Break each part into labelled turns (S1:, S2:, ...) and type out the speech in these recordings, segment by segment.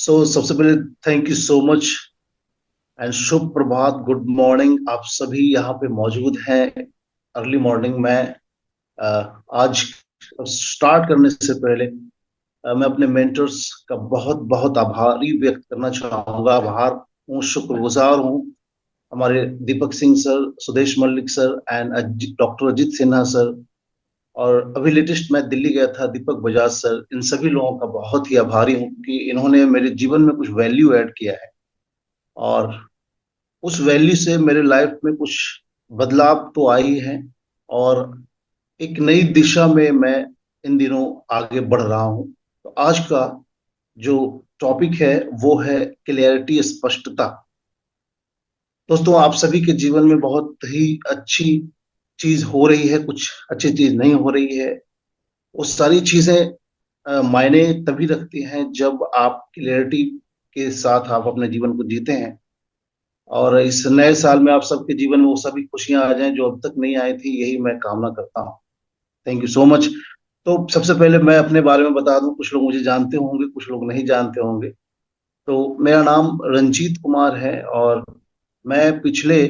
S1: सबसे पहले thank you so much and Shubh Prabhat, good morning. आप सभी यहाँ पे मौजूद हैं अर्ली मॉर्निंग में। आज स्टार्ट करने से पहले मैं अपने मेंटर्स का बहुत बहुत आभारी व्यक्त करना चाहूँगा। आभार हूँ, शुक्रगुजार हूँ। हमारे Deepak Singh sir, Sudesh Mallik sir and doctor Ajit Sinha sir. और अभी लेटेस्ट मैं दिल्ली गया था, दीपक बजाज सर। इन सभी लोगों का बहुत ही आभारी हूँ कि इन्होंने मेरे जीवन में कुछ वैल्यू ऐड किया है, और उस वैल्यू से मेरे लाइफ में कुछ बदलाव तो आई है। और एक नई दिशा में मैं इन दिनों आगे बढ़ रहा हूँ। तो आज का जो टॉपिक है वो है क्लियरिटी, स्पष्टता। दोस्तों, आप सभी के जीवन में बहुत ही अच्छी चीज हो रही है, कुछ अच्छी चीज नहीं हो रही है। वो सारी चीजें मायने तभी रखती हैं जब आप क्लियरिटी के साथ आप अपने जीवन को जीते हैं। और इस नए साल में आप सबके जीवन में वो सभी खुशियां आ जाएं जो अब तक नहीं आई थी, यही मैं कामना करता हूँ। Thank you so much. तो सबसे पहले मैं अपने बारे में बता दूं। कुछ लोग मुझे जानते होंगे, कुछ लोग नहीं जानते होंगे। तो मेरा नाम रंजीत कुमार है, और मैं पिछले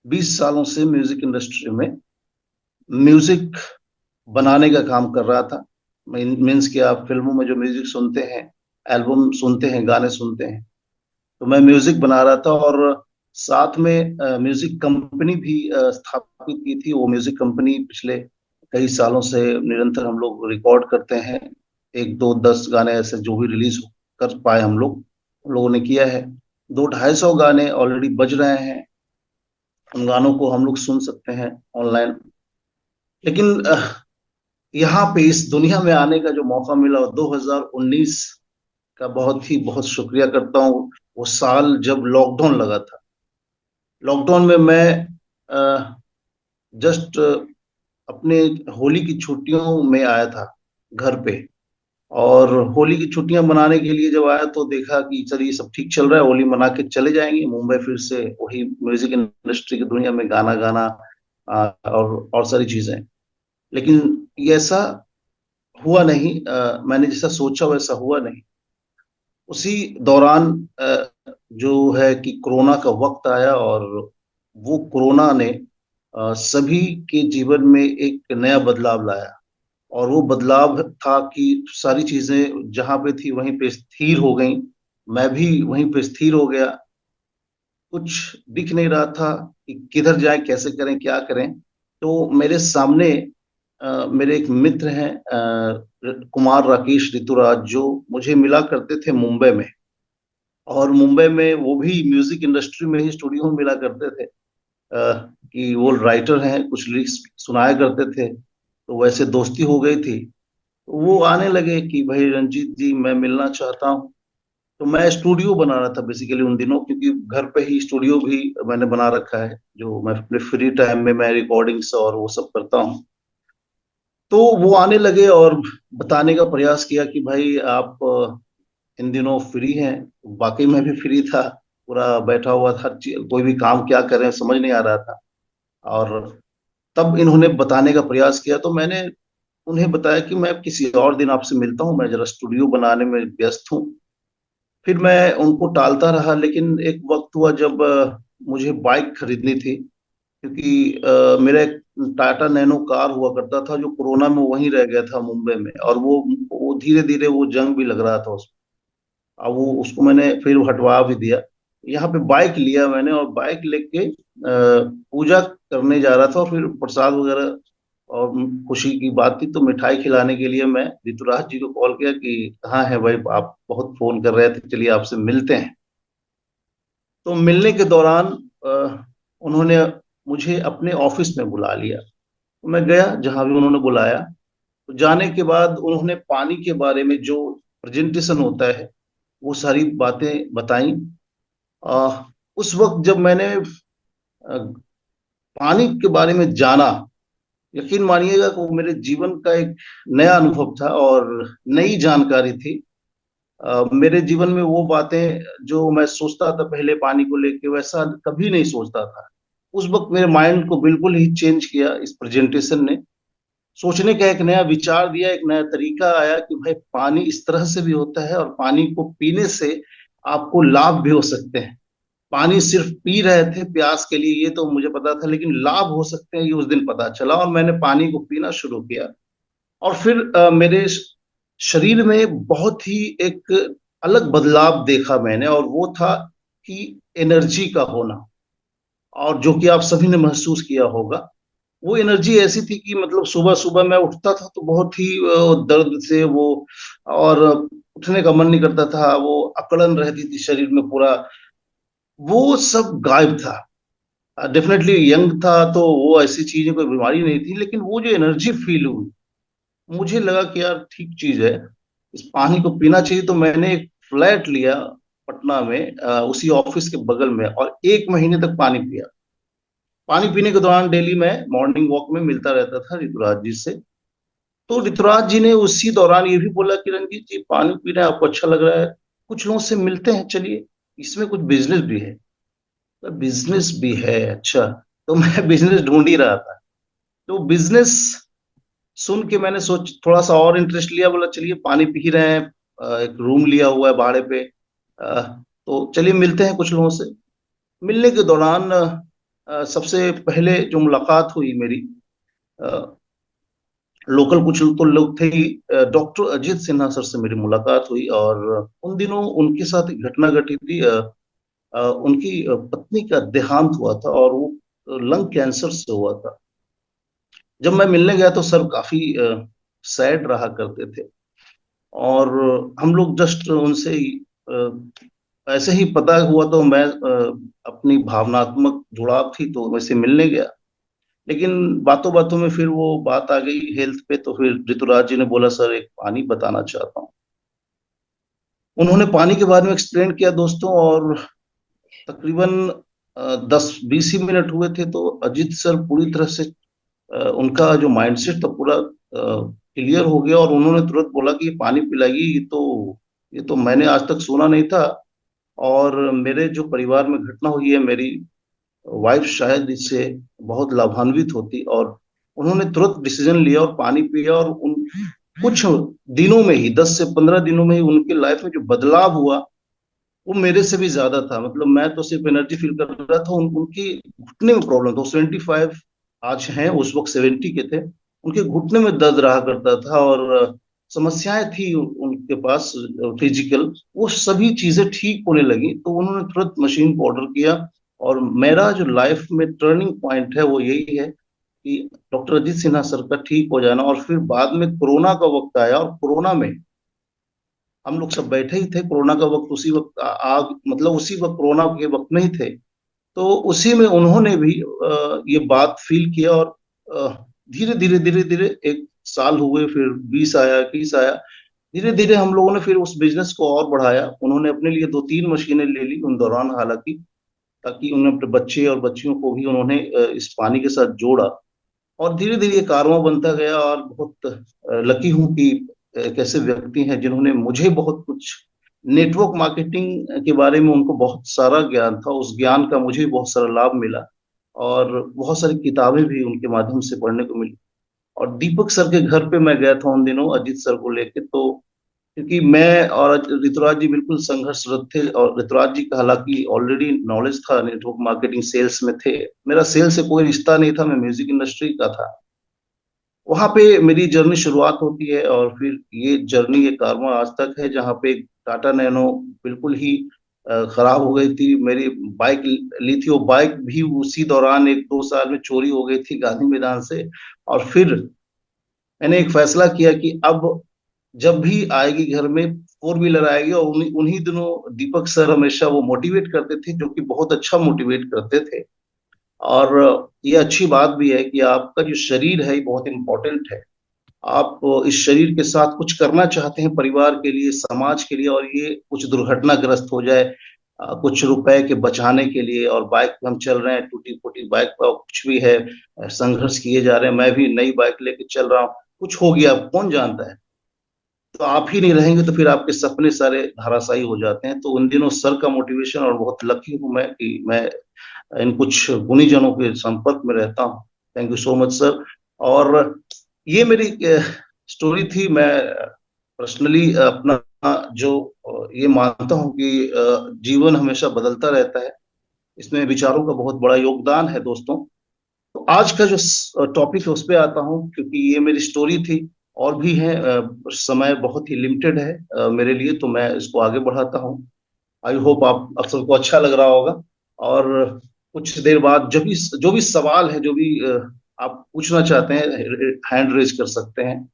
S1: 20 सालों से म्यूजिक इंडस्ट्री में म्यूजिक बनाने का काम कर रहा था। मीन्स कि आप फिल्मों में जो म्यूजिक सुनते हैं, एल्बम सुनते हैं, गाने सुनते हैं, तो मैं म्यूजिक बना रहा था। और साथ में म्यूजिक कंपनी भी स्थापित की थी। वो म्यूजिक कंपनी पिछले कई सालों से निरंतर हम लोग रिकॉर्ड करते हैं। एक दो 10 गाने ऐसे जो भी रिलीज कर पाए हम लोगों ने किया है। 200-250 गाने ऑलरेडी बज रहे हैं। उन गानों को हम लोग सुन सकते हैं ऑनलाइन। लेकिन यहाँ पे इस दुनिया में आने का जो मौका मिला, वो 2019 का बहुत शुक्रिया करता हूँ। वो साल जब लॉकडाउन लगा था। लॉकडाउन में मैं जस्ट अपने होली की छुट्टियों में आया था घर पे। और होली की छुट्टियां मनाने के लिए जब आया तो देखा कि चलिए सब ठीक चल रहा है, होली मना के चले जाएंगे मुंबई, फिर से वही म्यूजिक इंडस्ट्री की दुनिया में गाना गाना और सारी चीजें। लेकिन ये ऐसा हुआ नहीं। मैंने जैसा सोचा वैसा हुआ नहीं। उसी दौरान जो है कि कोरोना का वक्त आया, और वो कोरोना ने सभी के जीवन में एक नया बदलाव लाया। और वो बदलाव था कि सारी चीजें जहां पे थी वहीं पे स्थिर हो गई। मैं भी वहीं पे स्थिर हो गया। कुछ दिख नहीं रहा था कि किधर जाए, कैसे करें, क्या करें। तो मेरे सामने मेरे एक मित्र हैं, कुमार राकेश ऋतुराज, जो मुझे मिला करते थे मुंबई में। और मुंबई में वो भी म्यूजिक इंडस्ट्री में ही स्टूडियो में मिला करते थे। कि वो राइटर हैं, कुछ लिरिक्स सुनाया करते थे। तो वैसे दोस्ती हो गई थी। तो वो आने लगे कि भाई रंजीत जी, मैं मिलना चाहता हूँ। तो मैं स्टूडियो बना रहा था बेसिकली उन दिनों, क्योंकि घर पे ही स्टूडियो भी मैंने बना रखा है, जो मैं अपने फ्री टाइम में मैं रिकॉर्डिंग्स और वो सब करता हूँ। तो वो आने लगे और बताने का प्रयास किया कि भाई आप इन दिनों फ्री हैं। वाकई में भी फ्री था, पूरा बैठा हुआ था। कोई भी काम क्या करें समझ नहीं आ रहा था। और तब इन्होंने बताने का प्रयास किया, तो मैंने उन्हें बताया कि मैं किसी और दिन आपसे मिलता हूँ, मैं जरा स्टूडियो बनाने में व्यस्त हूँ। फिर मैं उनको टालता रहा। लेकिन एक वक्त हुआ जब मुझे बाइक खरीदनी थी, क्योंकि मेरा एक टाटा नैनो कार हुआ करता था, जो कोरोना में वहीं रह गया था मुंबई में। और वो धीरे धीरे वो जंग भी लग रहा था उसमें। अब वो उसको मैंने फिर हटवा भी दिया। यहाँ पे बाइक लिया मैंने, और बाइक लेके पूजा करने जा रहा था। और फिर प्रसाद वगैरह और खुशी की बात थी, तो मिठाई खिलाने के लिए मैं ऋतुराज जी को कॉल किया कि कहाँ है भाई, आप बहुत फोन कर रहे थे, चलिए आपसे मिलते हैं। तो मिलने के दौरान उन्होंने मुझे अपने ऑफिस में बुला लिया। तो मैं गया जहां भी उन्होंने बुलाया। तो जाने के बाद उन्होंने पानी के बारे में जो प्रेजेंटेशन होता है, वो सारी बातें बताई। उस वक्त जब मैंने पानी के बारे में जाना, यकीन मानिएगा कि वो मेरे जीवन का एक नया अनुभव था और नई जानकारी थी। मेरे जीवन में वो बातें जो मैं सोचता था पहले पानी को लेके, वैसा कभी नहीं सोचता था। उस वक्त मेरे माइंड को बिल्कुल ही चेंज किया इस प्रेजेंटेशन ने। सोचने का एक नया विचार दिया, एक नया तरीका आया कि भाई पानी इस तरह से भी होता है और पानी को पीने से आपको लाभ भी हो सकते हैं। पानी सिर्फ पी रहे थे प्यास के लिए ये तो मुझे पता था, लेकिन लाभ हो सकते हैं ये उस दिन पता चला, और मैंने पानी को पीना शुरू किया। और फिर मेरे शरीर में बहुत ही एक अलग बदलाव देखा मैंने, और वो था कि एनर्जी का होना, और जो कि आप सभी ने महसूस किया होगा। वो एनर्जी ऐसी थी कि मतलब सुबह सुबह मैं उठता था तो बहुत ही दर्द से वो, और उठने का मन नहीं करता था, वो अकड़न रहती थी शरीर में पूरा, वो सब गायब था। डेफिनेटली यंग था तो वो ऐसी चीजें कोई बीमारी नहीं थी, लेकिन वो जो एनर्जी फील हुई, मुझे लगा कि यार ठीक चीज है, इस पानी को पीना चाहिए। तो मैंने एक फ्लैट लिया पटना में, उसी ऑफिस के बगल में, और 1 महीने तक पानी पिया। पानी पीने के दौरान डेली मैं मॉर्निंग वॉक में मिलता रहता था ऋतुराज जी से। तो ऋतुराज जी ने उसी दौरान ये भी बोला कि रंजीत जी पानी पीना आपको अच्छा लग रहा है, कुछ लोगों से मिलते हैं चलिए, इसमें कुछ बिजनेस भी है। तो बिजनेस भी है, अच्छा। तो मैं बिजनेस ढूंढ ही रहा था। तो बिजनेस सुन के मैंने सोच थोड़ा सा और इंटरेस्ट लिया, बोला चलिए पानी पी ही रहे हैं, एक रूम लिया हुआ है भाड़े पे, तो चलिए मिलते हैं कुछ लोगों से। मिलने के दौरान सबसे पहले जो मुलाकात हुई मेरी, लोकल कुछ तो लोग थे ही, डॉक्टर अजीत सिन्हा सर से मेरी मुलाकात हुई। और उन दिनों उनके साथ एक घटना घटी थी, उनकी पत्नी का देहांत हुआ था, और वो लंग कैंसर से हुआ था। जब मैं मिलने गया तो सर काफी सैड रहा करते थे, और हम लोग जस्ट उनसे ही, ऐसे ही पता हुआ तो मैं, अपनी भावनात्मक जुड़ाव थी तो वैसे मिलने गया। लेकिन बातों बातों में फिर वो बात आ गई हेल्थ पे, तो फिर ऋतुराज जी ने बोला सर एक पानी बताना चाहता हूँ। उन्होंने पानी के बारे में एक्सप्लेन किया दोस्तों, और तकरीबन 10-20 ही मिनट हुए थे तो अजीत सर पूरी तरह से, उनका जो माइंडसेट था पूरा क्लियर हो गया, और उन्होंने तुरंत बोला कि ये पानी पिलाइए, ये तो मैंने आज तक सुना नहीं था, और मेरे जो परिवार में घटना हुई है, मेरी वाइफ शायद इससे बहुत लाभान्वित होती। और उन्होंने तुरंत डिसीजन लिया और पानी पिया, और उन कुछ दिनों में ही, 10 से 15 दिनों में ही उनके लाइफ में जो बदलाव हुआ वो मेरे से भी ज्यादा था। मतलब मैं तो सिर्फ एनर्जी फील कर रहा था, उनकी घुटने में प्रॉब्लम था। 75 आज हैं, उस वक्त 70 के थे। उनके घुटने में दर्द रहा करता था, और समस्याएं थी उनके पास फिजिकल, वो सभी चीजें ठीक होने लगी। तो उन्होंने तुरंत मशीन को ऑर्डर किया। और मेरा जो लाइफ में टर्निंग पॉइंट है वो यही है कि डॉक्टर अजीत सिन्हा सर का ठीक हो जाना। और फिर बाद में कोरोना का वक्त आया, और कोरोना में हम लोग सब बैठे ही थे, कोरोना का वक्त उसी वक्त मतलब उसी वक्त कोरोना के वक्त में ही थे। तो उसी में उन्होंने भी ये बात फील किया, और धीरे धीरे धीरे धीरे 1 साल हुए, फिर 20 आया, 21 आया। धीरे धीरे हम लोगों ने फिर उस बिजनेस को और बढ़ाया। उन्होंने अपने लिए 2-3 मशीनें ले ली उन दौरान, हालांकि, ताकि उन्हें अपने बच्चे और बच्चियों को भी उन्होंने इस पानी के साथ जोड़ा। और धीरे धीरे ये कारवां बनता गया, और बहुत लकी हूं कि एक ऐसे व्यक्ति हैं जिन्होंने मुझे बहुत कुछ नेटवर्क मार्केटिंग के बारे में, उनको बहुत सारा ज्ञान था, उस ज्ञान का मुझे बहुत सारा लाभ मिला। और बहुत सारी किताबें भी उनके माध्यम से पढ़ने को मिली। और दीपक सर के घर पे मैं गया था उन दिनों अजीत सर को लेके, तो क्योंकि मैं और ऋतुराज जी बिल्कुल संघर्षरत थे, और ऋतुराज जी का हालांकि ऑलरेडी नॉलेज था, नेटवर्क मार्केटिंग सेल्स में थे। मेरा सेल्स से कोई रिश्ता नहीं था, मैं म्यूजिक इंडस्ट्री का था। वहां पे मेरी जर्नी शुरुआत होती है, और फिर ये जर्नी, ये कारवां आज तक है, जहाँ पे टाटा नैनो बिल्कुल ही खराब हो गई थी। मेरी बाइक ली थी, वो बाइक भी उसी दौरान 1-2 साल में चोरी हो गई थी गांधी मैदान से। और फिर मैंने एक फैसला किया कि अब जब भी आएगी घर में, फोर व्हीलर आएगी, और उन्हीं उन्हीं दिनों दीपक सर हमेशा वो मोटिवेट करते थे, जो कि बहुत अच्छा मोटिवेट करते थे। और ये अच्छी बात भी है कि आपका जो शरीर है ये बहुत इंपॉर्टेंट है। आप इस शरीर के साथ कुछ करना चाहते हैं परिवार के लिए, समाज के लिए, और ये कुछ दुर्घटनाग्रस्त हो जाए, कुछ रुपए के बचाने के लिए, और बाइक पे हम चल रहे हैं, टूटी फूटी बाइक पर कुछ भी है, संघर्ष किए जा रहे हैं, मैं भी नई बाइक लेके चल रहा हूँ, कुछ हो गया कौन जानता है। तो आप ही नहीं रहेंगे तो फिर आपके सपने सारे धराशायी हो जाते हैं। तो उन दिनों सर का मोटिवेशन, और बहुत लकी हूं मैं कि मैं इन कुछ गुणीजनों के संपर्क में रहता हूँ। Thank you so much sir. और ये मेरी स्टोरी थी। मैं पर्सनली अपना जो ये मानता हूँ कि जीवन हमेशा बदलता रहता है, इसमें विचारों का बहुत बड़ा योगदान है दोस्तों। तो आज का जो टॉपिक है उस पे आता हूँ, क्योंकि ये मेरी स्टोरी थी। और भी है, समय बहुत ही लिमिटेड है मेरे लिए, तो मैं इसको आगे बढ़ाता हूँ। आई होप आप सबको अच्छा लग रहा होगा। और कुछ देर बाद जो भी सवाल है, जो भी आप पूछना चाहते हैं, हैंड रेज कर सकते हैं।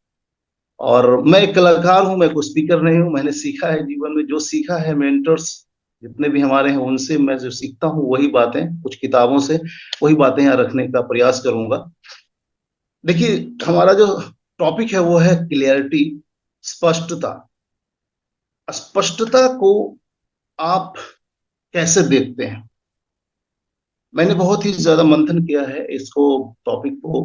S1: और मैं एक कलाकार हूं, मैं कोई स्पीकर नहीं हूं। मैंने सीखा है जीवन में, जो सीखा है मेंटर्स जितने भी हमारे हैं उनसे मैं जो सीखता हूँ वही बातें, कुछ किताबों से वही बातें यहाँ रखने का प्रयास करूंगा। देखिए, हमारा जो टॉपिक है वो है क्लियरिटी, स्पष्टता। स्पष्टता को आप कैसे देखते हैं? मैंने बहुत ही ज्यादा मंथन किया है इसको, टॉपिक को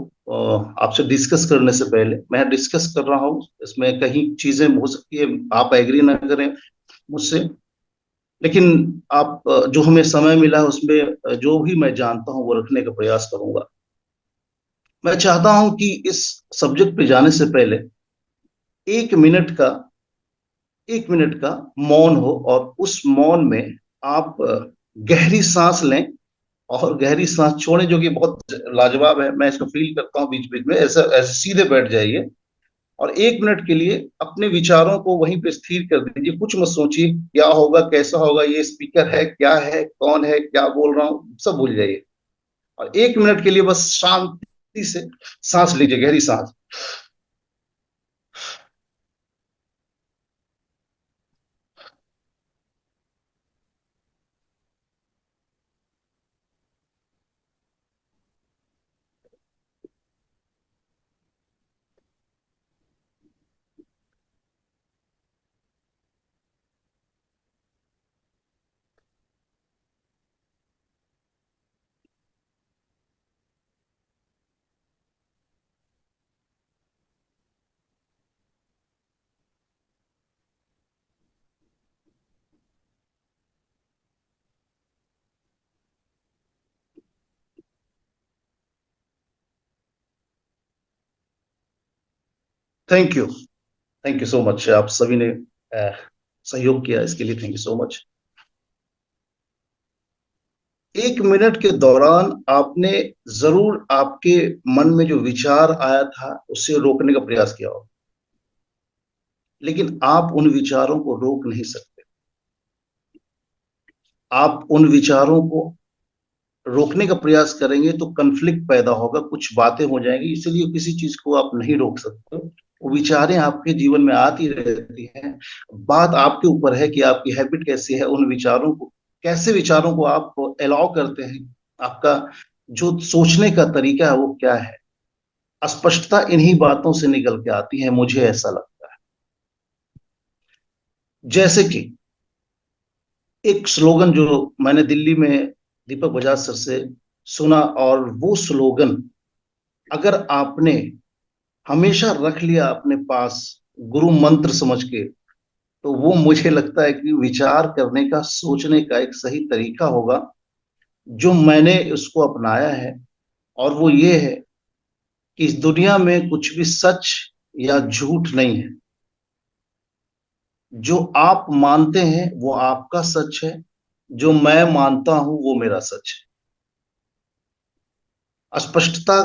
S1: आपसे डिस्कस करने से पहले। मैं डिस्कस कर रहा हूँ, इसमें कहीं चीजें हो सकती है आप एग्री ना करें मुझसे, लेकिन आप जो हमें समय मिला है उसमें जो भी मैं जानता हूँ वो रखने का प्रयास करूंगा। मैं चाहता हूं कि इस सब्जेक्ट पे जाने से पहले एक मिनट का एक मिनट का मौन हो, और उस मौन में आप गहरी सांस लें और गहरी सांस छोड़ें, जो कि बहुत लाजवाब है। मैं इसको फील करता हूँ बीच बीच में। ऐसा ऐसे सीधे बैठ जाइए और एक मिनट के लिए अपने विचारों को वहीं पे स्थिर कर दीजिए। कुछ मत सोचिए क्या होगा, कैसा होगा, ये स्पीकर है, क्या है, कौन है, क्या बोल रहा हूँ, सब भूल जाइए। और एक मिनट के लिए बस शांति से सांस लीजिए, गहरी सांस। Thank you. Thank you so much. आप सभी ने अ, सहयोग किया, इसके लिए थैंक यू सो मच। एक मिनट के दौरान आपने जरूर आपके मन में जो विचार आया था उसे रोकने का प्रयास किया होगा, लेकिन आप उन विचारों को रोक नहीं सकते। आप उन विचारों को रोकने का प्रयास करेंगे तो कन्फ्लिक्ट पैदा होगा, कुछ बातें हो जाएंगी, इसलिए किसी चीज को आप नहीं रोक सकते। वो विचारें आपके जीवन में आती रहती हैं। बात आपके ऊपर है कि आपकी हैबिट कैसी है, उन विचारों को कैसे, विचारों को आप अलाउ करते हैं। आपका जो सोचने का तरीका है वो क्या है? अस्पष्टता इन्हीं बातों से निकल के आती है, मुझे ऐसा लगता है। जैसे कि एक स्लोगन जो मैंने दिल्ली में दीपक बजाज सर से सुना, और वो स्लोगन अगर आपने हमेशा रख लिया अपने पास गुरु मंत्र समझ के, तो वो मुझे लगता है कि विचार करने का, सोचने का एक सही तरीका होगा। जो मैंने उसको अपनाया है, और वो ये है कि इस दुनिया में कुछ भी सच या झूठ नहीं है। जो आप मानते हैं वो आपका सच है, जो मैं मानता हूं वो मेरा सच है। स्पष्टता,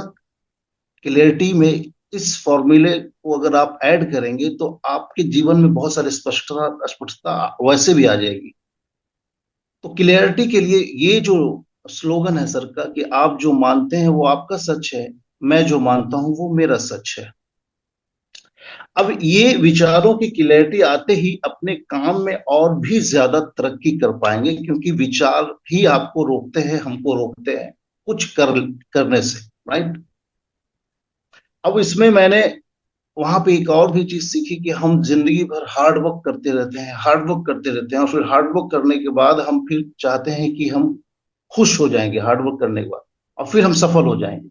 S1: क्लियरिटी में इस फॉर्मूले को अगर आप ऐड करेंगे तो आपके जीवन में बहुत सारे स्पष्टता स्पष्टता वैसे भी आ जाएगी। तो क्लियरिटी के लिए ये जो स्लोगन है सर का, कि आप जो मानते हैं वो आपका सच है, मैं जो मानता हूं वो मेरा सच है। अब ये विचारों की क्लियरिटी आते ही अपने काम में और भी ज्यादा तरक्की कर पाएंगे, क्योंकि विचार ही आपको रोकते हैं, हमको रोकते हैं कुछ करने से, राइट? अब इसमें मैंने वहां पे एक और भी चीज सीखी कि हम जिंदगी भर हार्ड वर्क करते रहते हैं, हार्ड वर्क करते रहते हैं, और फिर हार्ड वर्क करने के बाद हम फिर चाहते हैं कि हम खुश हो जाएंगे हार्ड वर्क करने के बाद, और फिर हम सफल हो जाएंगे।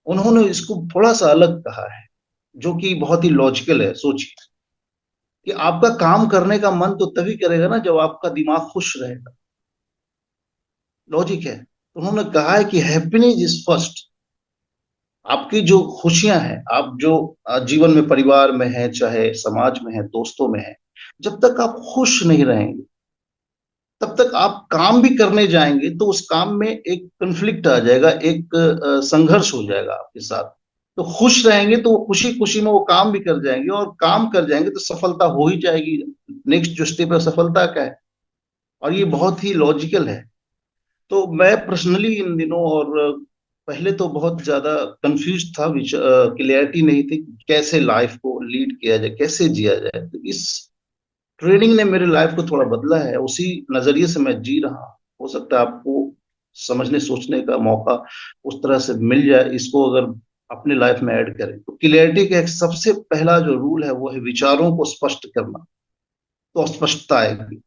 S1: उन्होंने इसको थोड़ा सा अलग कहा है, जो कि बहुत ही लॉजिकल है। सोचिए कि आपका काम करने का मन तो तभी करेगा ना जब आपका दिमाग खुश रहेगा। लॉजिक है। उन्होंने कहा है कि हैप्पीनेस इज फर्स्ट, आपकी जो खुशियां हैं, आप जो जीवन में, परिवार में है, चाहे समाज में है, दोस्तों में है, जब तक आप खुश नहीं रहेंगे, तब तक आप काम भी करने जाएंगे तो उस काम में एक कन्फ्लिक्ट आ जाएगा, एक संघर्ष हो जाएगा आपके साथ। तो खुश रहेंगे तो वो खुशी खुशी में वो काम भी कर जाएंगे, और काम कर जाएंगे तो सफलता हो ही जाएगी। नेक्स्ट जो स्टेप है सफलता का है, और ये बहुत ही लॉजिकल है। तो मैं पर्सनली इन दिनों, और पहले तो बहुत ज्यादा कंफ्यूज था, क्लियरिटी नहीं थी कि कैसे लाइफ को लीड किया जाए, कैसे जिया जाए। तो इस ट्रेनिंग ने मेरे लाइफ को थोड़ा बदला है, उसी नजरिए से मैं जी रहा हूँ। हो सकता है आपको समझने सोचने का मौका उस तरह से मिल जाए, इसको अगर अपने लाइफ में ऐड करें। तो क्लियरिटी का एक सबसे पहला जो रूल है वो है विचारों को स्पष्ट करना। तो स्पष्टता आएगी।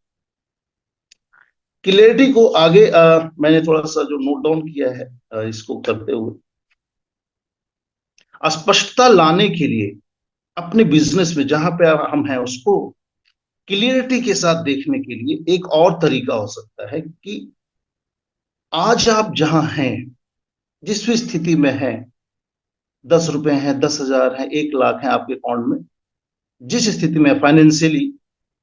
S1: क्लियरिटी को आगे मैंने थोड़ा सा जो नोट डाउन किया है, इसको करते हुए, स्पष्टता लाने के लिए अपने बिजनेस में जहां पे हम हैं उसको क्लियरिटी के साथ देखने के लिए एक और तरीका हो सकता है कि आज आप जहां हैं, जिस भी स्थिति में हैं, 10 रुपए हैं, 10,000 है, 1 लाख है आपके अकाउंट में, जिस स्थिति में फाइनेंशियली,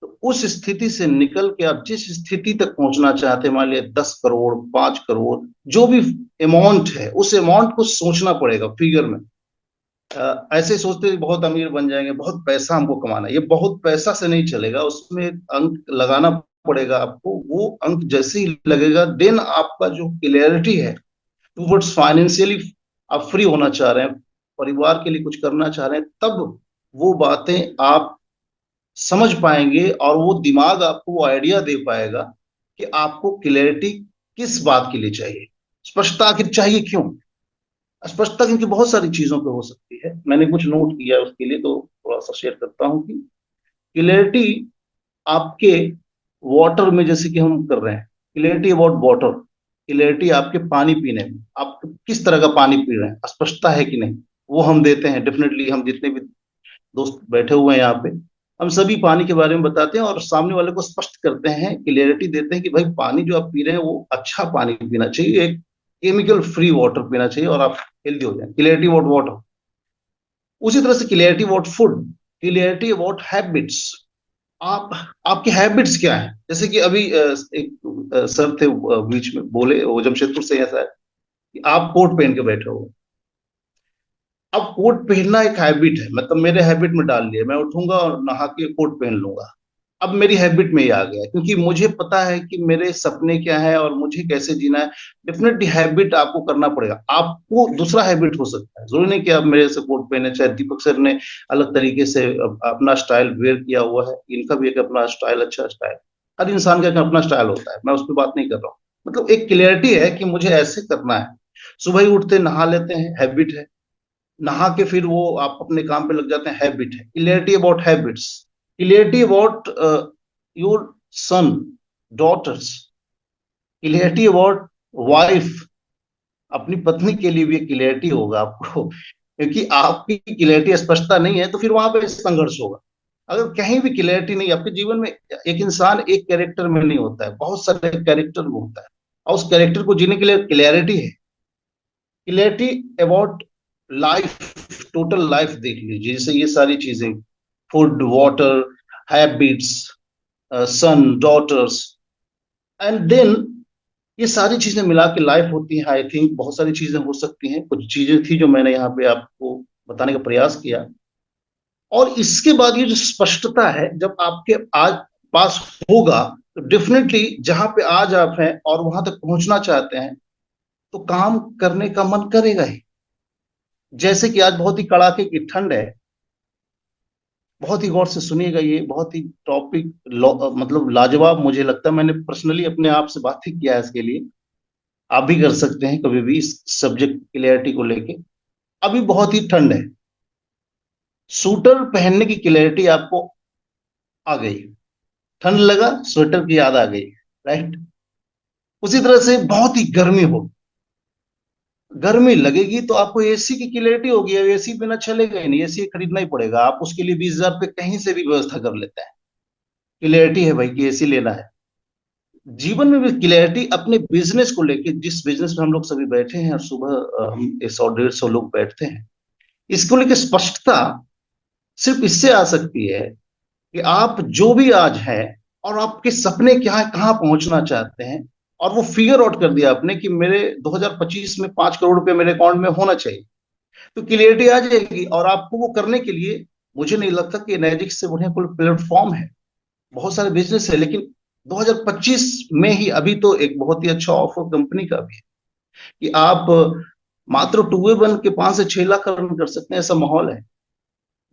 S1: तो उस स्थिति से निकल के आप जिस स्थिति तक पहुंचना चाहते हैं, मान लिया 10 करोड़, 5 करोड़, जो भी अमाउंट है, उस अमाउंट को सोचना पड़ेगा फिगर में। ऐसे सोचते हैं बहुत अमीर बन जाएंगे, बहुत पैसा हमको कमाना है, ये बहुत पैसा से नहीं चलेगा, उसमें एक अंक लगाना पड़ेगा आपको। वो अंक जैसे ही लगेगा, देन आपका जो क्लियरिटी है टूवर्ड्स फाइनेंशियली, आप फ्री होना चाह रहे हैं, परिवार के लिए कुछ करना चाह रहे हैं, तब वो बातें आप समझ पाएंगे, और वो दिमाग आपको वो आइडिया दे पाएगा कि आपको क्लियरिटी किस बात के लिए चाहिए, स्पष्टता आखिर चाहिए क्यों। स्पष्टता क्योंकि बहुत सारी चीजों पे हो सकती है, मैंने कुछ नोट किया है उसके लिए, तो थोड़ा सा शेयर करता हूँ कि क्लियरिटी आपके वाटर में, जैसे कि हम कर रहे हैं, क्लियरिटी अबाउट वाटर, क्लियरिटी आपके पानी पीने में, आप किस तरह का पानी पी रहे हैं, स्पष्टता है कि नहीं, वो हम देते हैं डेफिनेटली। हम जितने भी दोस्त बैठे हुए हैं यहाँ पे, हम सभी पानी के बारे में बताते हैं और सामने वाले को स्पष्ट करते हैं, क्लियरिटी देते हैं कि भाई पानी जो आप पी रहे हैं वो अच्छा पानी पीना चाहिए, एक केमिकल फ्री वाटर पीना चाहिए, और आप हेल्दी हो जाए। Clarity about water. उसी तरह से clarity about food, clarity about habits. आप, आपकी हैबिट्स क्या है, जैसे कि अभी एक सर थे, बीच में बोले, वो जमशेदपुर से ऐसा है कि आप कोट पहन के बैठे हो। अब कोट पहनना एक हैबिट है, मतलब मेरे हैबिट में डाल लिया, मैं उठूंगा और नहा के कोट पहन लूंगा। अब मेरी हैबिट में ये आ गया है, क्योंकि मुझे पता है कि मेरे सपने क्या है और मुझे कैसे जीना है। डेफिनेटली हैबिट आपको करना पड़ेगा। आपको दूसरा हैबिट हो सकता है, जरूरी नहीं कि आप मेरे से कोट पहने, चाहे दीपक सर ने अलग तरीके से अपना स्टाइल वेयर किया हुआ है, इनका भी एक अपना स्टाइल, अच्छा स्टाइल। हर इंसान का एक अपना स्टाइल होता है, मैं उस पर बात नहीं कर रहा हूँ। मतलब एक क्लियरिटी है कि मुझे ऐसे करना है। सुबह ही उठते नहा लेते हैं, हैबिट है। नहा के फिर वो आप अपने काम पे लग जाते हैं, हैबिट है। Clarity about habits, clarity about your son, daughters, clarity about wife, अपनी पत्नी के लिए भी क्लियरिटी होगा आपको, क्योंकि आपकी क्लियरिटी स्पष्टता नहीं है तो फिर वहां पे संघर्ष होगा। अगर कहीं भी क्लियरिटी नहीं, आपके जीवन में एक इंसान एक कैरेक्टर में नहीं होता है, बहुत सारे कैरेक्टर में होता है, और उस कैरेक्टर को जीने के लिए क्लियरिटी है। Clarity about life, total life देख लीजिए, जैसे ये सारी चीजें, food, water, habits, son, daughters, and then ये सारी चीजें मिला के लाइफ होती है। आई थिंक बहुत सारी चीजें हो सकती हैं, कुछ चीजें थी जो मैंने यहाँ पे आपको बताने का प्रयास किया। और इसके बाद ये जो स्पष्टता है, जब आपके आज पास होगा, तो डेफिनेटली जहां पे आज आप हैं और वहां तक पहुंचना चाहते हैं, तो काम करने का मन करेगा ही। जैसे कि आज बहुत ही कड़ाके की ठंड है, बहुत ही गौर से सुनिएगा, ये बहुत ही टॉपिक मतलब लाजवाब मुझे लगता है। मैंने पर्सनली अपने आप से बात ही किया है इसके लिए, आप भी कर सकते हैं कभी भी इस सब्जेक्ट क्लियरिटी को लेके। अभी बहुत ही ठंड है, स्वेटर पहनने की क्लियरिटी आपको आ गई, ठंड लगा, स्वेटर की याद आ गई, राइट। उसी तरह से बहुत ही गर्मी हो, गर्मी लगेगी तो आपको एसी की क्लियरिटी होगी, एसी बिना चलेगा ही नहीं, एसी खरीदना ही पड़ेगा। आप उसके लिए 20,000 पे कहीं से भी व्यवस्था कर लेते हैं, क्लियरिटी है भाई कि एसी लेना है। जीवन में भी क्लैरिटी अपने बिजनेस को लेके, जिस बिजनेस में हम लोग सभी बैठे हैं और सुबह हम 100 150 लोग बैठते हैं, इसको लेके स्पष्टता सिर्फ इससे आ सकती है कि आप जो भी आज हैं और आपके सपने क्या है, कहाँ पहुंचना चाहते हैं, और वो फिगर आउट कर दिया आपने कि मेरे 2025 में 5 करोड़ रुपए मेरे अकाउंट में होना चाहिए, तो क्लियरिटी आ जाएगी। और आपको वो करने के लिए मुझे नहीं लगता कि एनर्जिक से बढ़िया कोई प्लेटफॉर्म है। बहुत सारे बिजनेस है, लेकिन 2025 में ही अभी तो एक बहुत ही अच्छा ऑफर कंपनी का भी है कि आप मात्र 2A1 के 5 से 6 लाख अर्न कर सकते हैं, ऐसा माहौल है।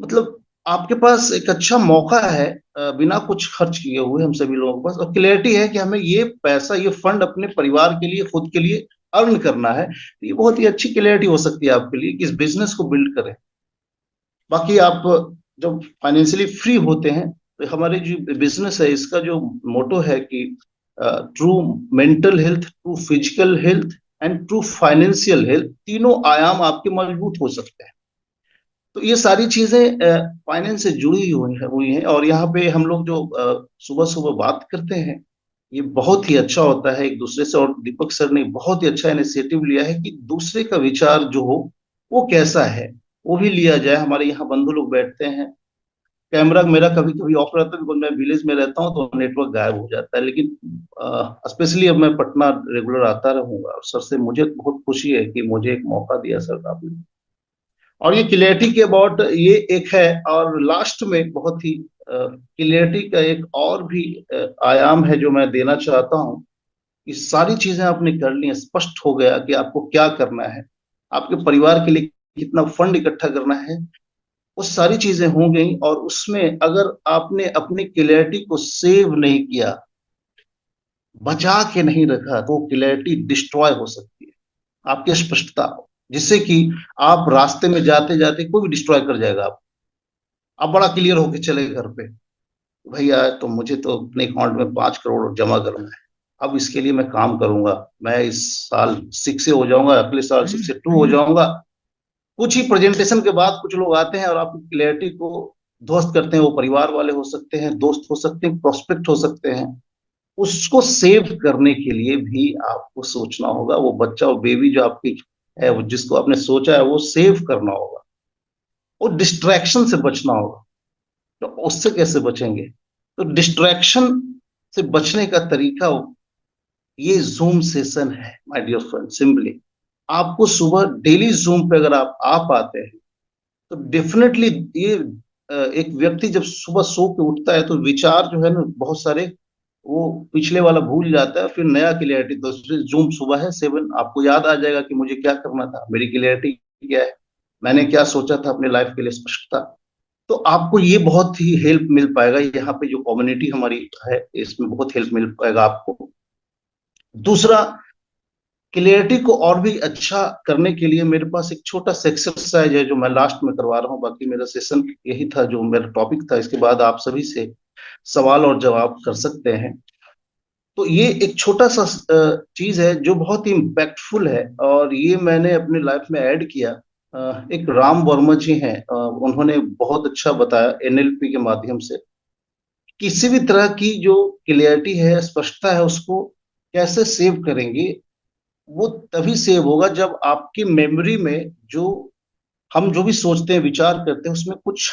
S1: मतलब आपके पास एक अच्छा मौका है, बिना कुछ खर्च किए हुए हम सभी लोगों के पास, और क्लैरिटी है कि हमें ये पैसा, ये फंड अपने परिवार के लिए, खुद के लिए अर्न करना है। तो ये बहुत ही अच्छी क्लैरिटी हो सकती है आपके लिए कि इस बिजनेस को बिल्ड करें। बाकी आप जब फाइनेंशियली फ्री होते हैं, तो हमारे जो बिजनेस है इसका जो मोटो है कि true mental health, true physical health and true financial health, तीनों आयाम आपके मजबूत हो सकते हैं। तो ये सारी चीजें फाइनेंस से जुड़ी हुई हैं, और यहाँ पे हम लोग जो सुबह सुबह बात करते हैं, ये बहुत ही अच्छा होता है एक दूसरे से। और दीपक सर ने बहुत ही अच्छा इनिशिएटिव लिया है कि दूसरे का विचार जो हो वो कैसा है वो भी लिया जाए। हमारे यहाँ बंधु लोग बैठते हैं, कैमरा मेरा कभी कभी ऑफ रहता है बिकॉज मैं विलेज में रहता हूँ तो नेटवर्क गायब हो जाता है, लेकिन स्पेशली अब मैं पटना रेगुलर आता रहूंगा। और सर से मुझे बहुत खुशी है कि मुझे एक मौका दिया सर आपने। और ये क्लियरिटी के अबाउट ये एक है। और लास्ट में बहुत ही क्लियरिटी का एक और भी आयाम है जो मैं देना चाहता हूँ। ये सारी चीजें आपने कर ली हैं, स्पष्ट हो गया कि आपको क्या करना है, आपके परिवार के लिए कितना फंड इकट्ठा करना है, वो सारी चीजें हो गई। और उसमें अगर आपने अपनी क्लियरिटी को सेव नहीं किया, बचा के नहीं रखा, तो क्लियरिटी डिस्ट्रॉय हो सकती है, आपकी स्पष्टता, जिससे कि आप रास्ते में जाते जाते कोई भी डिस्ट्रॉय कर जाएगा आप बड़ा क्लियर होके चले घर पे, भैया तो मुझे तो अपने अकाउंट में 5 करोड़ जमा करना है, अब इसके लिए मैं काम करूंगा, मैं इस साल 6 से हो जाऊंगा, अगले साल 6 से 2 हो जाऊंगा। कुछ ही प्रेजेंटेशन के बाद कुछ लोग आते हैं और आपकी क्लैरिटी को ध्वस्त करते हैं। वो परिवार वाले हो सकते हैं, दोस्त हो सकते हैं, प्रोस्पेक्ट हो सकते हैं। उसको सेव करने के लिए भी आपको सोचना होगा, वो बच्चा, वो बेबी जो आपकी है, वो जिसको आपने सोचा है, वो सेव करना होगा। वो डिस्ट्रैक्शन से बचना होगा। तो उससे कैसे बचेंगे? तो डिस्ट्रैक्शन से बचने का तरीका ये जूम सेशन है माय डियर फ्रेंड। सिंपली आपको सुबह डेली जूम पे अगर आप आ पाते हैं, तो डेफिनेटली ये एक व्यक्ति जब सुबह सो के उठता है तो विचार जो है ना बहुत सारे वो पिछले वाला भूल जाता है, फिर नया क्लियरिटी। तो जूम सुबह है 7, आपको याद आ जाएगा कि मुझे क्या करना था, मेरी क्लियरिटी क्या है, मैंने क्या सोचा था अपने लाइफ के लिए, स्पष्टता। तो आपको ये बहुत ही हेल्प मिल पाएगा, यहाँ पे जो कम्युनिटी हमारी है इसमें बहुत हेल्प मिल पाएगा आपको। दूसरा, क्लियरिटी को और भी अच्छा करने के लिए मेरे पास एक छोटा सा एक्सरसाइज है जो मैं लास्ट में करवा रहा हूँ। बाकी मेरा सेशन यही था, जो मेरा टॉपिक था, इसके बाद आप सभी से सवाल और जवाब कर सकते हैं। तो ये एक छोटा सा चीज है जो बहुत ही इम्पैक्टफुल है, और ये मैंने अपने लाइफ में ऐड किया। एक राम वर्मा जी हैं, उन्होंने बहुत अच्छा बताया एनएलपी के माध्यम से, किसी भी तरह की जो क्लियरिटी है, स्पष्टता है, उसको कैसे सेव करेंगे। वो तभी सेव होगा जब आपकी मेमोरी में जो हम जो भी सोचते हैं, विचार करते हैं, उसमें कुछ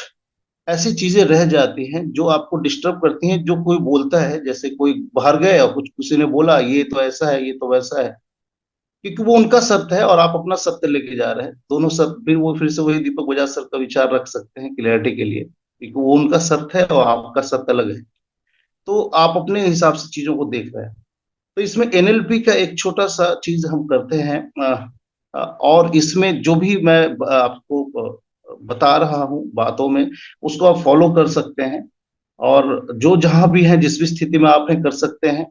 S1: ऐसी चीजें रह जाती हैं जो आपको डिस्टर्ब करती हैं। जो कोई बोलता है, जैसे कोई बाहर गए और कुछ किसी ने बोला ये तो ऐसा है, ये तो वैसा है, क्योंकि वो उनका सत्य है और आप अपना सत्य लेके जा रहे हैं, दोनों सत्य। फिर से वही दीपक बजाज सर का विचार रख सकते हैं क्लियरिटी के लिए, क्योंकि वो उनका सत्य है और आपका सत्य अलग है। तो आप अपने हिसाब से चीजों को देख रहे हैं। तो इसमें एनएलपी का एक छोटा सा चीज हम करते हैं, और इसमें जो भी मैं आपको बता रहा हूँ बातों में, उसको आप फॉलो कर सकते हैं। और जो जहां भी हैं, जिस भी स्थिति में आप हैं, कर सकते हैं।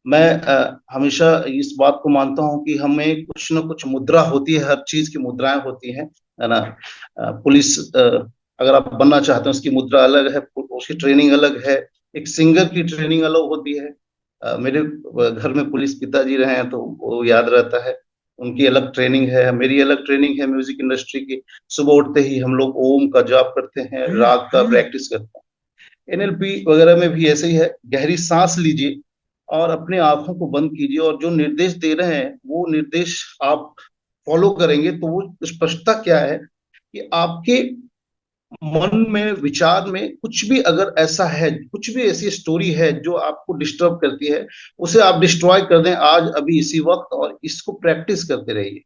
S1: मैं हमेशा इस बात को मानता हूं कि हमें कुछ ना कुछ मुद्रा होती है, हर चीज की मुद्राएं होती हैं, है ना। पुलिस अगर आप बनना चाहते हैं, उसकी मुद्रा अलग है, उसकी ट्रेनिंग अलग है। एक सिंगर की ट्रेनिंग अलग होती है। मेरे घर में पुलिस पिताजी रहे हैं तो वो याद रहता है, उनकी अलग ट्रेनिंग है, मेरी अलग ट्रेनिंग है म्यूजिक इंडस्ट्री की। सुबह उठते ही हम लोग ओम का जाप करते हैं, राग का प्रैक्टिस करते हैं। एनएलपी वगैरह में भी ऐसे ही है, गहरी सांस लीजिए, और अपने आंखों को बंद कीजिए, और जो निर्देश दे रहे हैं वो निर्देश आप फॉलो करेंगे तो वो स्पष्टता क्या है कि आपके मन में, विचार में कुछ भी अगर ऐसा है, कुछ भी ऐसी स्टोरी है जो आपको डिस्टर्ब करती है, उसे आप डिस्ट्रॉय कर दें आज अभी इसी वक्त, और इसको प्रैक्टिस करते रहिए।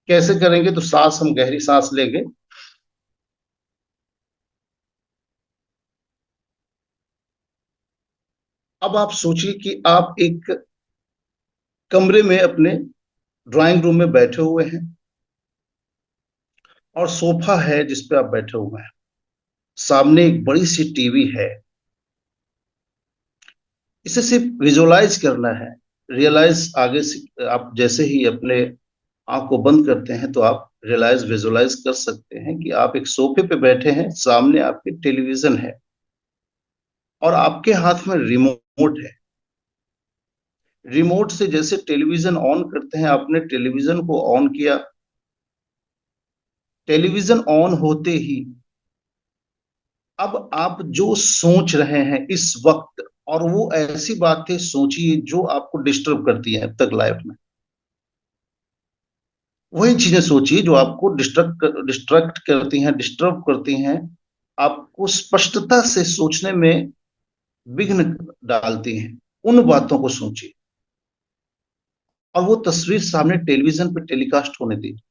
S1: कैसे करेंगे? तो सांस, हम गहरी सांस लेंगे। अब आप सोचिए कि आप एक कमरे में अपने ड्राइंग रूम में बैठे हुए हैं, और सोफा है जिस पे आप बैठे हुए हैं, सामने एक बड़ी सी टीवी है। इसे सिर्फ विजुलाइज करना है। रियलाइज आगे से आप जैसे ही अपने आंख को बंद करते हैं तो आप रियलाइज, विजुलाइज कर सकते हैं कि आप एक सोफे पे बैठे हैं, सामने आपके टेलीविजन है, और आपके हाथ में रिमोट है। रिमोट से जैसे टेलीविजन ऑन करते हैं, आपने टेलीविजन को ऑन किया। टेलीविजन ऑन होते ही अब आप जो सोच रहे हैं इस वक्त, और वो ऐसी बातें सोचिए जो आपको डिस्टर्ब करती हैं अब तक लाइफ में, वही चीजें सोचिए जो आपको डिस्ट्रैक्ट करती हैं, डिस्टर्ब करती हैं, आपको स्पष्टता से सोचने में विघ्न डालती हैं। उन बातों को सोचिए, और वो तस्वीर सामने टेलीविजन पे टेलीकास्ट होने दीजिए।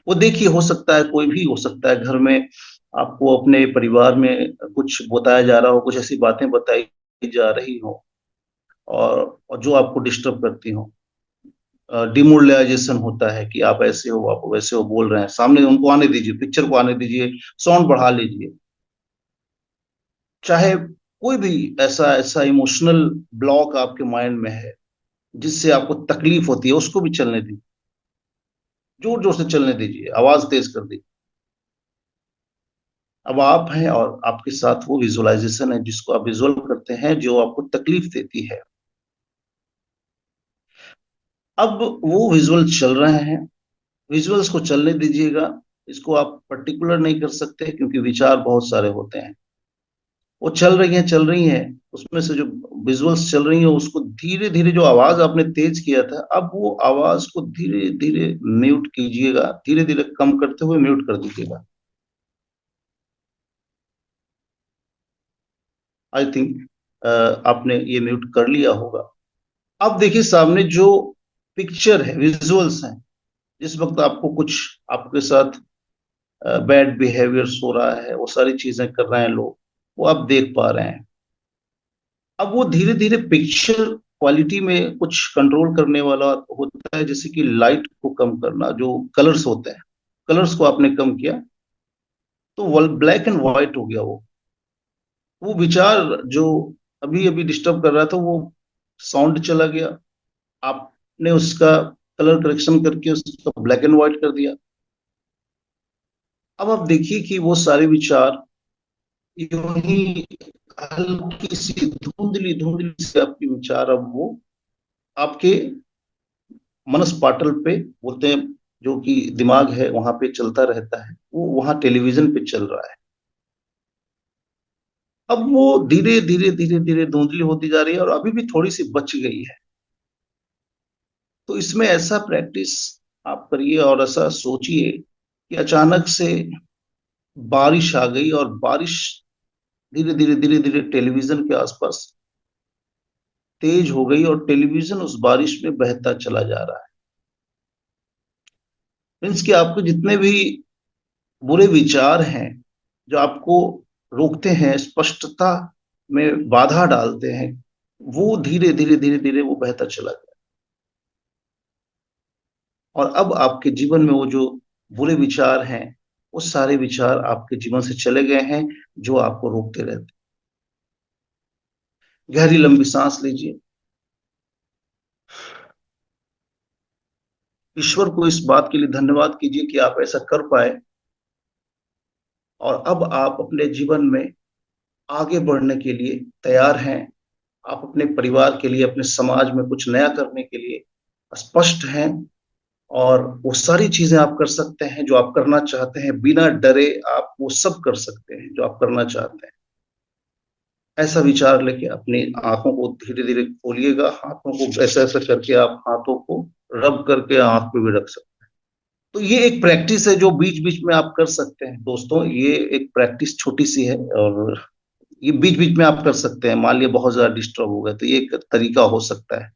S1: वो देखिए, हो सकता है कोई भी हो सकता है घर में आपको अपने परिवार में कुछ बताया जा रहा हो, कुछ ऐसी बातें बताई जा रही हो, और जो आपको डिस्टर्ब करती हो। डिमोरलाइजेशन होता है कि आप ऐसे हो, आप वैसे हो, बोल रहे हैं, सामने उनको आने दीजिए, पिक्चर को आने दीजिए, साउंड बढ़ा लीजिए। चाहे कोई भी ऐसा ऐसा इमोशनल ब्लॉक आपके माइंड में है जिससे आपको तकलीफ होती है, उसको भी चलने दीजिए, जोर जोर से चलने दीजिए, आवाज तेज कर दीजिए। अब आप हैं और आपके साथ वो विजुअलाइजेशन है जिसको आप विजुअल करते हैं, जो आपको तकलीफ देती है। अब वो विजुअल चल रहे हैं, विजुअल्स को चलने दीजिएगा। इसको आप पर्टिकुलर नहीं कर सकते क्योंकि विचार बहुत सारे होते हैं। वो चल रही हैं, चल रही हैं। उसमें से जो विजुअल्स चल रही हैं उसको धीरे धीरे, जो आवाज आपने तेज किया था, अब वो आवाज को धीरे धीरे म्यूट कीजिएगा, धीरे धीरे कम करते हुए म्यूट कर दीजिएगा। आई थिंक आपने ये म्यूट कर लिया होगा। अब देखिए सामने जो पिक्चर है, विजुअल्स हैं, जिस वक्त आपको कुछ आपके साथ बैड बिहेवियर्स हो रहा है, वो सारी चीजें कर रहे हैं लोग, वो आप देख पा रहे हैं। अब वो धीरे धीरे पिक्चर क्वालिटी में कुछ कंट्रोल करने वाला होता है, जैसे कि लाइट को कम करना, जो कलर्स होते हैं, कलर्स को आपने कम किया तो वो ब्लैक एंड व्हाइट हो गया। वो विचार जो अभी अभी डिस्टर्ब कर रहा था, वो साउंड चला गया। आपने उसका कलर करेक्शन करके उसका ब्लैक एंड व्हाइट कर दिया। अब आप देखिए कि वो सारे विचार यूं ही हल्की सी धुंधली धुंधली से आपके विचार, अब वो आपके मनस पाटल पे बोलते हैं, जो कि दिमाग है वहां पे चलता रहता है, वो वहां टेलीविजन पे चल रहा है। अब वो धीरे धीरे धीरे धीरे धुंधली होती जा रही है, और अभी भी थोड़ी सी बच गई है। तो इसमें ऐसा प्रैक्टिस आप करिए, और ऐसा सोचिए कि अचानक से बारिश आ गई, और बारिश धीरे धीरे धीरे धीरे टेलीविजन के आसपास तेज हो गई, और टेलीविजन उस बारिश में बहता चला जा रहा है। मीन्स कि आपके जितने भी बुरे विचार हैं जो आपको रोकते हैं, स्पष्टता में बाधा डालते हैं, वो धीरे धीरे धीरे धीरे वो बहता चला गया। और अब आपके जीवन में वो जो बुरे विचार हैं, वो सारे विचार आपके जीवन से चले गए हैं, जो आपको रोकते रहते। गहरी लंबी सांस लीजिए। ईश्वर को इस बात के लिए धन्यवाद कीजिए कि आप ऐसा कर पाए, और अब आप अपने जीवन में आगे बढ़ने के लिए तैयार हैं। आप अपने परिवार के लिए, अपने समाज में कुछ नया करने के लिए स्पष्ट हैं, और वो सारी चीजें आप कर सकते हैं जो आप करना चाहते हैं, बिना डरे आप वो सब कर सकते हैं जो आप करना चाहते हैं। ऐसा विचार लेके अपनी आंखों को धीरे धीरे खोलिएगा, हाथों को ऐसा ऐसा करके आप हाथों को रब करके आंख पे भी रख सकते हैं। तो ये एक प्रैक्टिस है जो बीच बीच में आप कर सकते हैं दोस्तों। ये एक प्रैक्टिस छोटी सी है, और ये बीच बीच में आप कर सकते हैं। मान लिया बहुत ज्यादा डिस्टर्ब हो गया तो ये एक तरीका हो सकता है।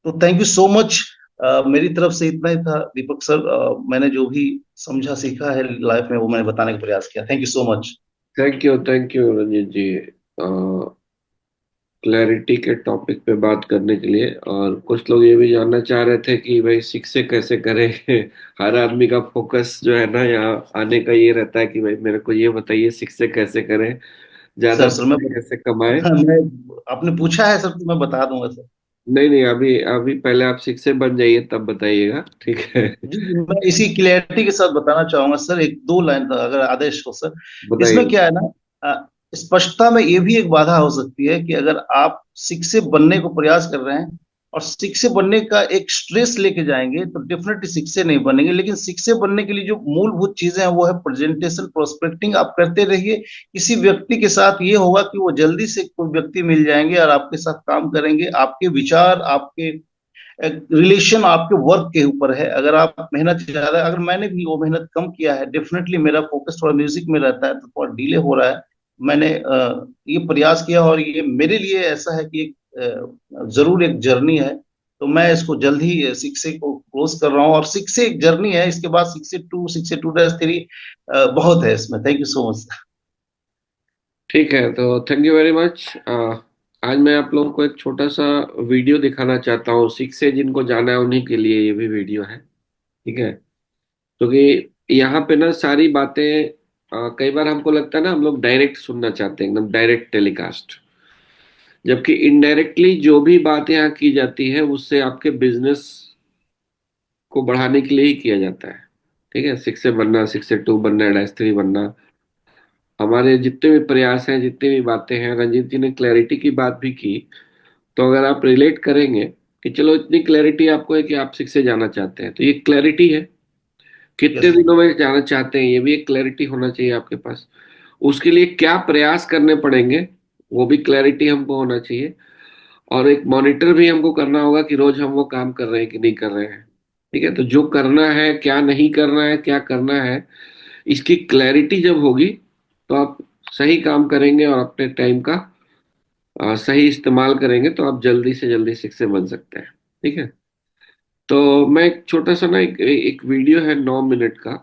S1: तो थैंक यू सो मच। मेरी तरफ से इतना ही था दीपक सर। मैंने जो भी समझा सीखा है लाइफ में वो मैंने बताने का प्रयास किया। Thank you so much.
S2: Thank you Ranjit ji, clarity के टॉपिक पे बात करने के लिए। और कुछ लोग ये भी जानना चाह रहे थे कि भाई शिक्षे कैसे करें। हर आदमी का फोकस जो है ना यहाँ आने का ये रहता है कि भाई मेरे को ये बताइए शिक्षे कैसे करें, ज्यादा
S1: सर सर
S2: पैसे कैसे कमाएं।
S1: मैं आपने पूछा है सर तो मैं बता दूंगा सर।
S2: नहीं नहीं, अभी अभी पहले आप शिक्षे बन जाइए तब बताइएगा, ठीक है।
S1: जी जी, मैं इसी क्लियरिटी के साथ बताना चाहूंगा सर, एक दो लाइन अगर आदेश हो सर। इसमें
S2: बताइए।
S1: क्या है ना, स्पष्टता में ये भी एक बाधा हो सकती है कि अगर आप शिक्षक बनने को प्रयास कर रहे हैं और शिक्षक बनने का एक स्ट्रेस लेके जाएंगे तो डेफिनेटली शिक्षक नहीं बनेंगे। लेकिन शिक्षक बनने के लिए जो मूलभूत चीजें हैं वो है प्रेजेंटेशन, प्रोस्पेक्टिंग आप करते रहिए। किसी व्यक्ति के साथ ये होगा कि वो जल्दी से कोई व्यक्ति मिल जाएंगे और आपके साथ काम करेंगे। आपके विचार, आपके रिलेशन आपके वर्क के ऊपर है। अगर आप मेहनत ज्यादा, अगर मैंने भी वो मेहनत कम किया है, डेफिनेटली मेरा फोकस थोड़ा म्यूजिक में रहता है तो थोड़ा डिले हो रहा है। मैंने ये प्रयास किया और ये मेरे लिए ऐसा है कि एक जरूर एक जर्नी है। तो मैं इसको जल्द ही सिक्स को क्लोज कर रहा हूँ, और सिक्स एक जर्नी है, इसके बाद सिक्स टू डैश थ्री बहुत है इसमें। Thank you so much.
S2: ठीक है, तो थैंक यू वेरी मच। आज मैं आप लोगों को एक छोटा सा वीडियो दिखाना चाहता हूँ। शिक्षे जिनको जाना है उन्हीं के लिए ये भी वीडियो है, ठीक है। क्योंकि यहाँ पे ना सारी बातें कई बार हमको लगता है ना हम लोग डायरेक्ट सुनना चाहते हैं, एकदम डायरेक्ट टेलीकास्ट। जबकि इनडायरेक्टली जो भी बात यहाँ की जाती है उससे आपके बिजनेस को बढ़ाने के लिए ही किया जाता है, ठीक है। सिक्स से बनना, सिक्स से टू बनना, डैश थ्री बनना, हमारे जितने भी प्रयास हैं, जितनी भी बातें हैं, रंजीत जी ने क्लैरिटी की बात भी की। तो अगर आप रिलेट करेंगे कि चलो इतनी क्लैरिटी आपको है कि आप सिक्स से जाना चाहते हैं, तो ये क्लैरिटी है। कितने
S1: यस
S2: दिनों में जाना चाहते हैं ये भी एक क्लैरिटी होना चाहिए आपके पास। उसके लिए क्या प्रयास करने पड़ेंगे वो भी क्लैरिटी हमको होना चाहिए। और एक मॉनिटर भी हमको करना होगा कि रोज हम वो काम कर रहे हैं कि नहीं कर रहे हैं, ठीक है। तो जो करना है, क्या नहीं करना है, क्या करना है, इसकी क्लैरिटी जब होगी तो आप सही काम करेंगे और अपने टाइम का सही इस्तेमाल करेंगे, तो आप जल्दी से जल्दी शिक्षक बन सकते हैं, ठीक है। तो मैं एक छोटा सा ना एक वीडियो है 9 मिनट का,